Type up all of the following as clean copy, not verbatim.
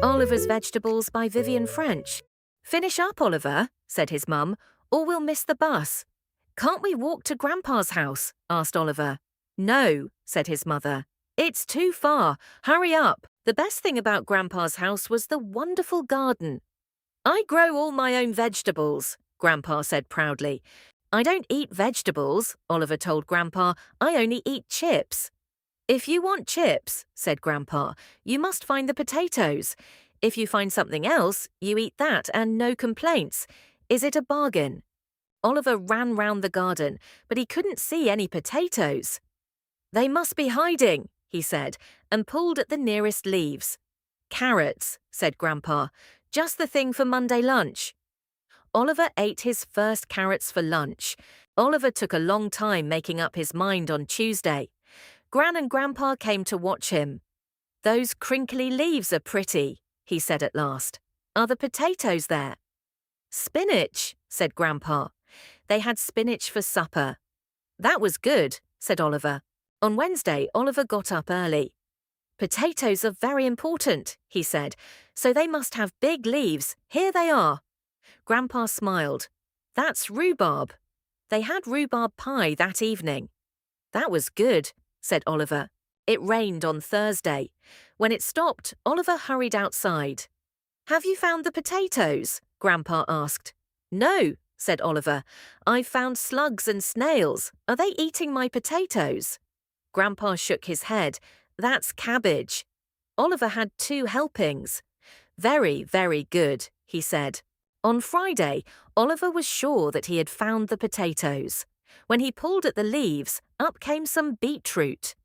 Oliver's Vegetables by Vivian French. Finish up, Oliver, said his mum, or we'll miss the bus. Can't we walk to Grandpa's house? Asked Oliver. No, said his mother. It's too far. Hurry up. The best thing about Grandpa's house was the wonderful garden. I grow all my own vegetables, Grandpa said proudly. I don't eat vegetables, Oliver told Grandpa. I only eat chips. If you want chips, said Grandpa, you must find the potatoes. If you find something else, you eat that and no complaints. Is it a bargain? Oliver ran round the garden, but he couldn't see any potatoes. They must be hiding, he said, and pulled at the nearest leaves. Carrots, said Grandpa, just the thing for Monday lunch. Oliver ate his first carrots for lunch. Oliver took a long time making up his mind on Tuesday. Gran and Grandpa came to watch him. Those crinkly leaves are pretty, he said at last. Are the potatoes there? Spinach, said Grandpa. They had spinach for supper. That was good, said Oliver. On Wednesday, Oliver got up early. Potatoes are very important, he said, so they must have big leaves. Here they are. Grandpa smiled. That's rhubarb. They had rhubarb pie that evening. That was good, said Oliver. It rained on Thursday. When it stopped, Oliver hurried outside. Have you found the potatoes? Grandpa asked. No, said Oliver. I've found slugs and snails. Are they eating my potatoes? Grandpa shook his head. That's cabbage. Oliver had 2 helpings. Very, very good, he said. On Friday, Oliver was sure that he had found the potatoes. When he pulled at the leaves, up came some beetroot.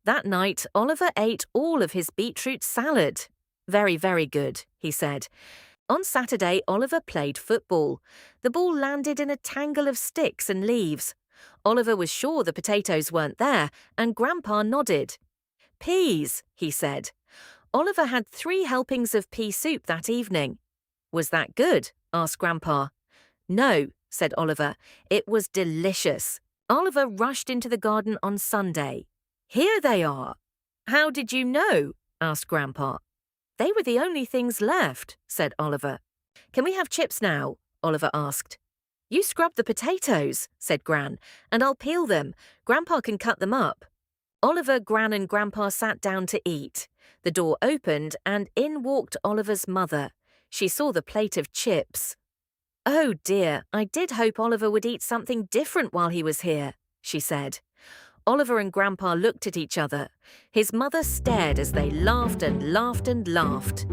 That night, Oliver ate all of his beetroot salad. Very, very good, he said. On Saturday, Oliver played football. The ball landed in a tangle of sticks and leaves. Oliver was sure the potatoes weren't there, and Grandpa nodded. Peas, he said. Oliver had 3 helpings of pea soup that evening. Was that good? Asked Grandpa. No, said Oliver. It was delicious. Oliver rushed into the garden on Sunday. Here they are. How did you know? Asked Grandpa. They were the only things left, said Oliver. Can we have chips now? Oliver asked. You scrub the potatoes, said Gran, and I'll peel them. Grandpa can cut them up. Oliver, Gran, and Grandpa sat down to eat. The door opened, and in walked Oliver's mother. She saw the plate of chips. Oh dear, I did hope Oliver would eat something different while he was here, she said. Oliver and Grandpa looked at each other. His mother stared as they laughed and laughed and laughed.